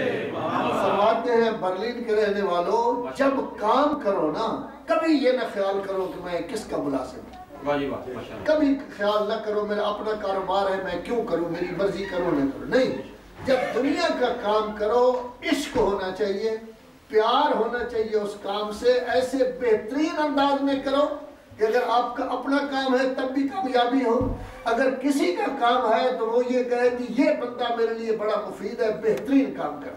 فرماتے ہیں برلن کے رہنے والوں، جب کام کرو نا کبھی یہ نہ خیال کرو کہ میں کس کا ملازم ہوں، کبھی خیال نہ کرو میرا اپنا کاروبار ہے میں کیوں کروں، میری مرضی کرو نہ کرو، نہیں، جب دنیا کا کام کرو عشق ہونا چاہیے، پیار ہونا چاہیے اس کام سے، ایسے بہترین انداز میں کرو کہ اگر آپ کا اپنا کام ہے تب بھی کامیابی ہو، اگر کسی کا کام ہے تو وہ یہ کہے کہ یہ بندہ میرے لیے بڑا مفید ہے، بہترین کام کر۔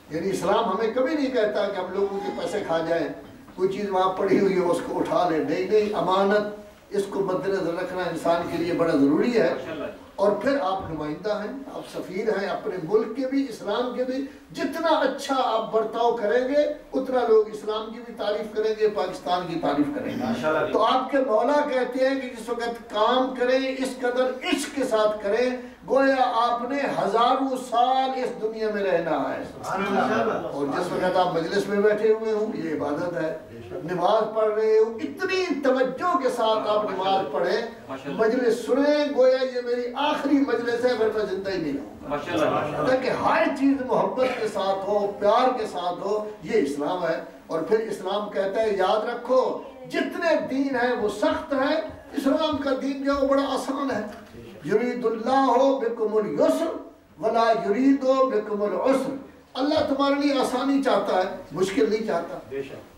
یعنی اسلام ہمیں کبھی نہیں کہتا کہ ہم لوگوں کے پیسے کھا جائیں، کوئی چیز وہاں پڑی ہوئی ہے اس کو اٹھا لیں، نہیں نہیں، امانت اس کو مد نظر رکھنا انسان کے لیے بڑا ضروری ہے۔ اور پھر آپ نمائندہ ہیں، آپ سفیر ہیں اپنے ملک کے بھی، اسلام کے بھی، جتنا اچھا آپ برتاؤ کریں گے اتنا لوگ اسلام کی بھی تعریف کریں گے، پاکستان کی تعریف کریں گے۔ تو آپ کے مولا کہتے ہیں کہ جس وقت کام کریں اس قدر عشق کے ساتھ کریں گویا آپ نے ہزاروں سال اس دنیا میں رہنا ہے۔ اور جس وقت آپ مجلس میں بیٹھے ہوئے ہوں یہ عبادت ہے، نماز پڑھ رہے ہو اتنی توجہ کے ساتھ آپ نماز پڑھیں، مجلس سنیں گویا یہ میری آخری مجلس ہے پھر میں زندہ ہی نہیں رہوں گا، تاکہ ہر چیز محبت کے ساتھ ہو، پیار کے ساتھ ہو، یہ اسلام ہے۔ اور پھر اسلام کہتا ہے یاد رکھو جتنے دین ہیں وہ سخت ہیں، اسلام کا دین جو بڑا آسان ہے، یرید اللہ بکم اليسر ولا یرید بکم العسر، اللہ تمہارے لیے آسانی چاہتا ہے، مشکل نہیں چاہتا۔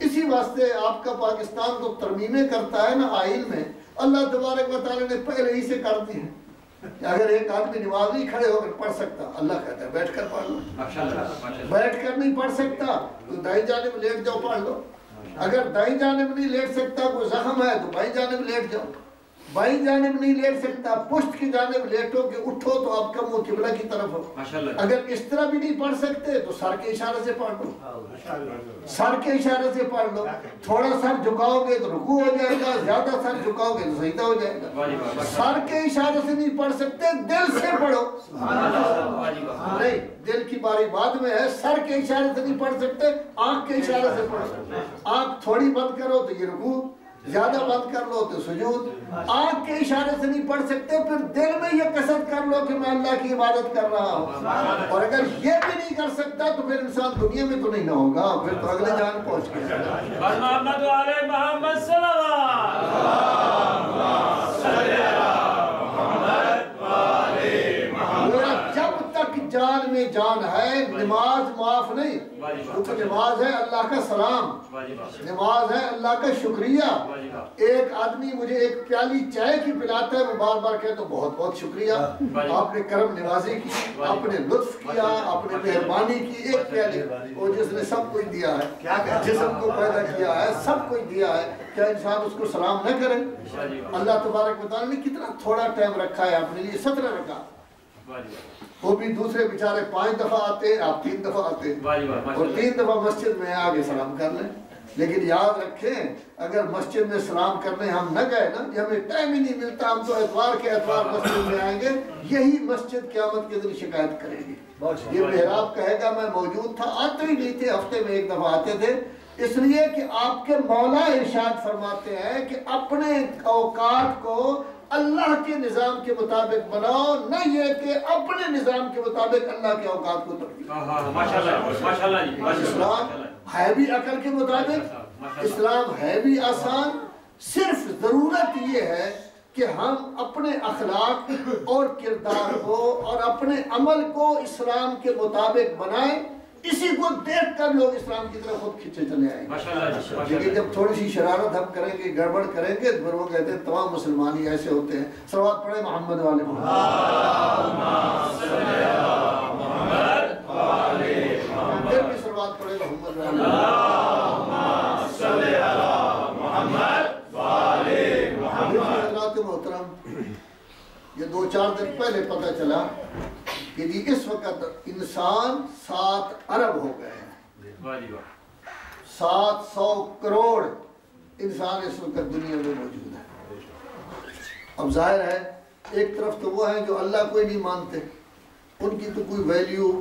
اسی واسطے آپ کا پاکستان تو ترمیمیں کرتا ہے نا آئین میں، اللہ تبارک و تعالی نے پہلے ہی سے کر دی ہے کہ اگر ایک آدمی نماز نہیں کھڑے ہو کر پڑھ سکتا، اللہ کہتا ہے بیٹھ کر پڑھ لو، بیٹھ کر نہیں پڑھ سکتا تو دائیں جانب لیٹ جاؤ پڑھ لو، اگر دائیں جانب نہیں لیٹ سکتا کوئی زخم ہے تو بائیں جانب لیٹ جاؤ، بائیں جانب نہیں لیٹ سکتا پشت کی جانب لیٹو کہ اٹھو تو آپ کا منہ قبلہ کی طرف ہو، اگر اس طرح بھی نہیں پڑھ سکتے تو سر کے اشارے سے پڑھ لو، سر کے اشارے سے پڑھ لو، تھوڑا سر جھکاؤ گے تو رکوع ہو جائے گا، زیادہ سر جھکاؤ گے تو سجدہ ہو جائے گا۔ سر کے اشارے سے نہیں پڑھ سکتے دل سے پڑھو، نہیں دل کی باری بعد میں ہے، سر کے اشارے سے نہیں پڑھ سکتے آنکھ کے اشارے سے پڑھو، آنکھ تھوڑی بند کرو تو یہ رکوع، زیادہ بند کر لو تو سجود، آنکھ کے اشارے سے نہیں پڑھ سکتے پھر دل میں یہ قصد کر لو کہ میں اللہ کی عبادت کر رہا ہوں، اور اگر یہ بھی نہیں کر سکتا تو پھر انسان دنیا میں تو نہیں نہ ہوگا، پھر تو اگلے جان پہنچ گیا۔ محمد علیہ محمد صلی اللہ جب تک جان میں جان ہے نماز معاف نہیں، کیونکہ نماز ہے اللہ کا سلام، نماز ہے اللہ کا شکریہ۔ ایک آدمی مجھے ایک پیالی چائے کی پلاتا ہے میں بار بار کہتا ہوں بہت بہت شکریہ، آپ نے کرم نوازی کی، آپ نے لطف کیا، آپ نے مہربانی کی، ایک پیالی وہ جس نے سب کچھ دیا ہے، جسم کو پیدا کیا ہے، سب کچھ دیا ہے، کیا انسان اس کو سلام نہ کرے؟ اللہ تبارک و تعالی نے کتنا تھوڑا ٹائم رکھا ہے اپنے لیے، 17 رکھا، وہ بھی دوسرے بیچارے 5 دفعہ آتے ہیں، آپ 3 دفعہ آتے ہیں، اور 3 دفعہ مسجد میں آگے سلام کر لیں۔ لیکن یاد رکھیں اگر مسجد میں سلام کرنے ہم نہ گئے نا، یہ ہمیں ٹائم ہی نہیں ملتا، ہم تو اتوار کے اتوار مسجد میں آئیں گے، یہی مسجد قیامت کے دن شکایت کرے گی، یہ محراب کہے گا میں موجود تھا، آتے ہی نہیں تھے، ہفتے میں 1 دفعہ آتے تھے، اس لیے کہ آپ کے مولا ارشاد فرماتے ہیں کہ اپنے اوقات کو اللہ کے نظام کے مطابق بناؤ، نہ یہ کہ اپنے نظام کے مطابق اللہ کے اوقات کو تبدیل۔ اسلام ہے بھی عقل کے مطابق، اسلام ہے بھی آسان، صرف ضرورت یہ ہے کہ ہم اپنے اخلاق اور کردار کو اور اپنے عمل کو اسلام کے مطابق بنائیں، اسی کو دیکھ کر لوگ اسلام کی طرف خود کھینچے چلے آئیں گے۔ لیکن جب تھوڑی سی شرارت ہم کریں گے، گڑبڑ کریں گے، پھر وہ کہتے ہیں تمام مسلمان ہی ایسے ہوتے ہیں۔ صلوات پڑھیں محمد والے محمد، پھر بھی صلوات پڑھیں محمد والے محمد۔ محترم یہ 2-4 دن پہلے پتہ چلا کہ جی اس وقت انسان 7 ارب ہو گئے ہیں، 700 کروڑ انسان اس وقت دنیا میں موجود ہے۔ اب ظاہر ہے ایک طرف تو وہ ہیں جو اللہ کو ہی نہیں مانتے، ان کی تو کوئی ویلیو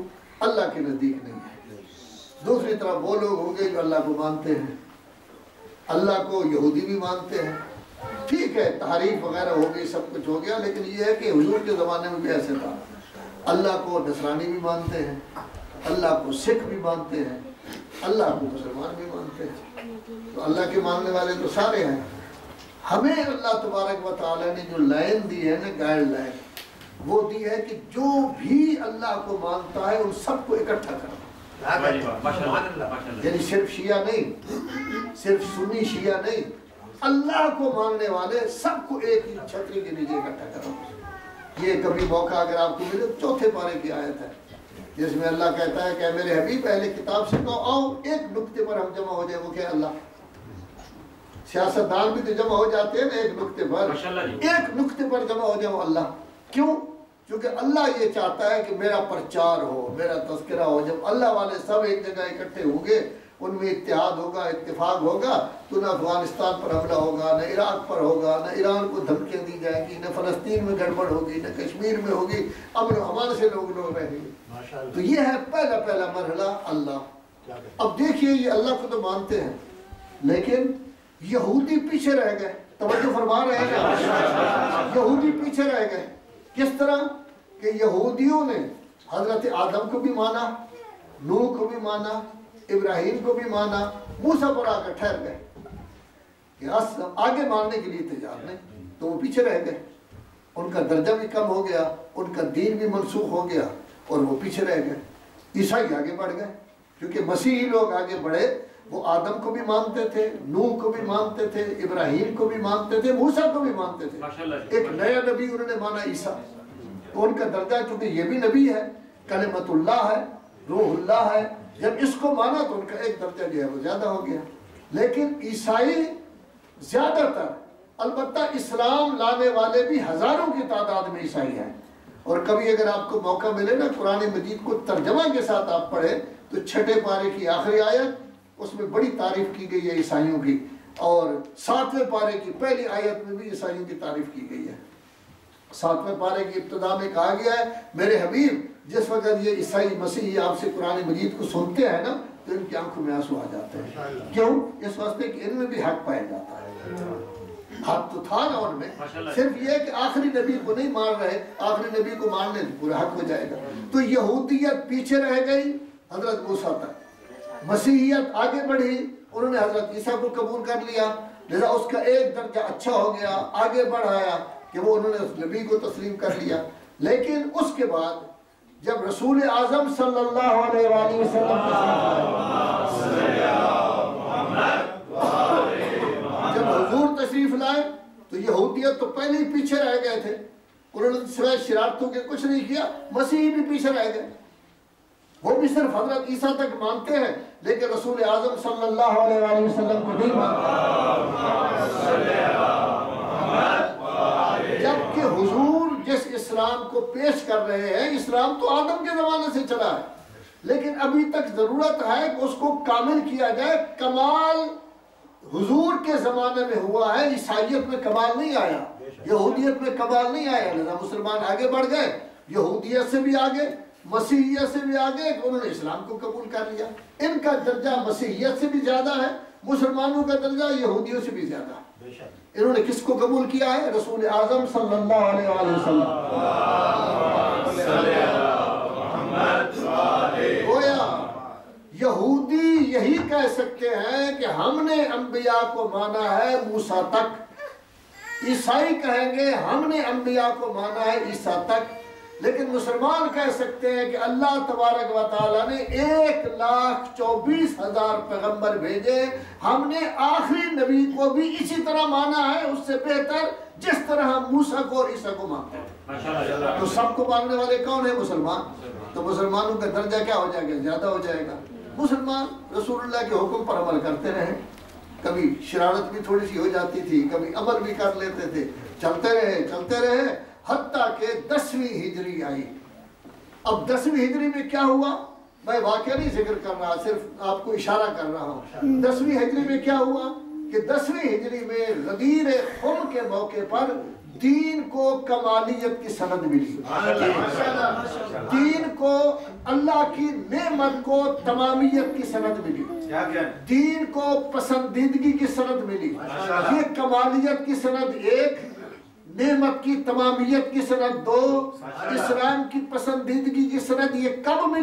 اللہ کے نزدیک نہیں ہے، دوسری طرف وہ لوگ ہوں گے جو اللہ کو مانتے ہیں، اللہ کو یہودی بھی مانتے ہیں، ٹھیک ہے تحریف وغیرہ ہو گئی، سب کچھ ہو گیا، لیکن یہ ہے کہ حضور کے زمانے میں بھی ایسے تھا، اللہ کو نصرانی بھی مانتے ہیں، اللہ کو سکھ بھی مانتے ہیں، اللہ کو مسلمان بھی مانتے ہیں، تو اللہ کے ماننے والے تو سارے ہیں۔ ہمیں اللہ تبارک و تعالیٰ نے جو لائن دی ہے نا، گائیڈ لائن وہ دی ہے کہ جو بھی اللہ کو مانتا ہے ان سب کو اکٹھا کرنا، یعنی صرف شیعہ نہیں، صرف سنی شیعہ نہیں، اللہ کو ماننے والے سب کو ایک ہی چھتری کے نیچے اکٹھا کرنا۔ یہ کبھی موقع اگر آپ کو ملے، چوتھے پارے کی آیت ہے جس میں اللہ کہتا ہے کہ میرے حبیب اہل کتاب سے کہو آؤ ایک نقطے پر ہم جمع ہو جائے، وہ کہ اللہ۔ سیاستدان بھی تو جمع ہو جاتے ہیں نا ایک نقطے پر، ایک نقطے پر جمع ہو جاؤ اللہ۔ کیوں؟ کیونکہ اللہ یہ چاہتا ہے کہ میرا پرچار ہو، میرا تذکرہ ہو۔ جب اللہ والے سب ایک جگہ اکٹھے ہوں گے، ان میں اتحاد ہوگا، اتفاق ہوگا، تو نہ افغانستان پر حملہ ہوگا، نہ عراق پر ہوگا، نہ ایران کو دھمکیاں دی جائیں گی، نہ فلسطین میں گڑبڑ ہوگی، نہ کشمیر میں ہوگی، امن و امان سے لوگ رہیں گے۔ تو یہ ہے پہلا مرحلہ اللہ۔ اب دیکھیے یہ اللہ کو تو مانتے ہیں، لیکن یہودی پیچھے رہ گئے۔ توجہ فرما رہے ہیں؟ یہودی پیچھے رہ گئے۔ کس طرح کہ یہودیوں نے حضرت آدم کو بھی مانا، نوح کو بھی مانا، ابراہیم کو بھی مانا، موسیٰ پر آ کر ٹھہر گئے کہ آگے ماننے کے لیے تیار نہیں، تو وہ پیچھے رہ گئے۔ ان کا درجہ بھی کم ہو گیا، ان کا دین بھی منسوخ ہو گیا اور وہ پیچھے رہ گئے۔ عیسائی آگے بڑھ گئے، کیونکہ مسیحی لوگ آگے بڑھے، وہ آدم کو بھی مانتے تھے، نوح کو بھی مانتے تھے، ابراہیم کو بھی مانتے تھے، موسیٰ کو بھی مانتے تھے۔ ایک نیا نبی انہوں نے مانا، عیسیٰ، تو ان کا درجہ چونکہ یہ بھی نبی ہے، کلمت اللہ ہے، روح اللہ ہے، جب اس کو مانا تو ان کا ایک درجہ جو ہے وہ زیادہ ہو گیا۔ لیکن عیسائی زیادہ تر، البتہ اسلام لانے والے بھی ہزاروں کی تعداد میں عیسائی ہیں، اور کبھی اگر آپ کو موقع ملے نا قرآن مجید کو ترجمہ کے ساتھ آپ پڑھیں تو چھٹے پارے کی آخری آیت، اس میں بڑی تعریف کی گئی ہے عیسائیوں کی، اور 7ویں پارے کی پہلی آیت میں بھی عیسائیوں کی تعریف کی گئی ہے۔ 7ویں پارے کی ابتدا میں کہا گیا ہے میرے حبیب جس وقت یہ عیسائی مسیحی آپ سے قرآن مجید کو سنتے ہیں نا تو ان کی آنکھوں میں آنسو آ جاتے ہیں۔ کیوں؟ اس واسطے کہ ان میں بھی حق پایا جاتا ہے۔ حق تو تھا نا ان میں، صرف یہ کہ آخری نبی کو نہیں مان رہے، آخری نبی کو ماننے تو پورا حق ہو جائے گا۔ تو یہودیت پیچھے رہ گئی حضرت موسیٰ تک، مسیحیت آگے بڑھی، انہوں نے حضرت عیسیٰ کو قبول کر لیا، لہذا اس کا ایک درجہ اچھا ہو گیا، آگے بڑھایا کہ وہ انہوں نے اس نبی کو تسلیم کر لیا۔ لیکن اس کے بعد جب رسول اعظم صلی اللہ علیہ وآلہ وسلم جب حضور تشریف لائے تو یہودیت تو پہلے ہی پیچھے رہ گئے تھے، انہوں نے سوائے شرارتوں کے کچھ نہیں کیا، مسیحی بھی پیچھے رہ گئے، وہ بھی صرف حضرت عیسیٰ تک مانتے ہیں لیکن رسول اعظم صلی اللہ علیہ وآلہ وسلم کو نہیں مانتے۔ جبکہ حضور جس اسلام کو پیش کر رہے ہیں، اسلام تو آدم کے زمانے سے چلا ہے، لیکن ابھی تک ضرورت ہے کہ اس کو کامل کیا جائے۔ کمال حضور کے زمانے میں ہوا ہے، عیسائیت میں کمال نہیں آیا، یہودیت میں کمال نہیں آیا، لہذا مسلمان آگے بڑھ گئے، یہودیت سے بھی آگے، مسیحیت سے بھی آگے، انہوں نے اسلام کو قبول کر لیا۔ ان کا درجہ مسیحیت سے بھی زیادہ ہے، مسلمانوں کا درجہ یہودیوں سے بھی زیادہ ہے۔ انہوں نے کس کو قبول کیا ہے؟ رسول اعظم صلی اللہ علیہ وآلہ وسلم۔ گویا یہودی یہی کہہ سکتے ہیں کہ ہم نے انبیاء کو مانا ہے موسیٰ تک، عیسائی کہیں گے ہم نے انبیاء کو مانا ہے عیسیٰ تک، لیکن مسلمان کہہ سکتے ہیں کہ اللہ تبارک و تعالیٰ نے 1,24,000 پیغمبر بھیجے، ہم نے آخری نبی کو بھی اسی طرح مانا ہے، اس سے بہتر جس طرح ہم موسیٰ کو اور عیسیٰ کو مانتے ہیں۔ تو سب کو ماننے والے کون ہیں؟ مسلمان۔ تو مسلمانوں کا درجہ کیا ہو جائے گا؟ زیادہ ہو جائے گا۔ مسلمان رسول اللہ کے حکم پر عمل کرتے رہے، کبھی شرارت بھی تھوڑی سی ہو جاتی تھی، کبھی عمل بھی کر لیتے تھے، چلتے رہے حتیٰ کہ 10ویں ہجری آئی۔ اب 10ویں ہجری میں کیا ہوا؟ میں واقعہ نہیں ذکر کر رہا، صرف آپ کو اشارہ کر رہا ہوں۔ 10ویں ہجری میں کیا ہوا کہ 10ویں ہجری میں غدیر خم کے موقع پر دین کو کمالیت کی سند ملی، دین کو اللہ کی نعمت کو تمامیت کی سند ملی، دین کو پسندیدگی کی سند ملی۔ یہ کمالیت کی سند ایک، نعمت کی تمامیت کی سند دو، اسلام کی پسندیدگی کی سند یہ کب ملی؟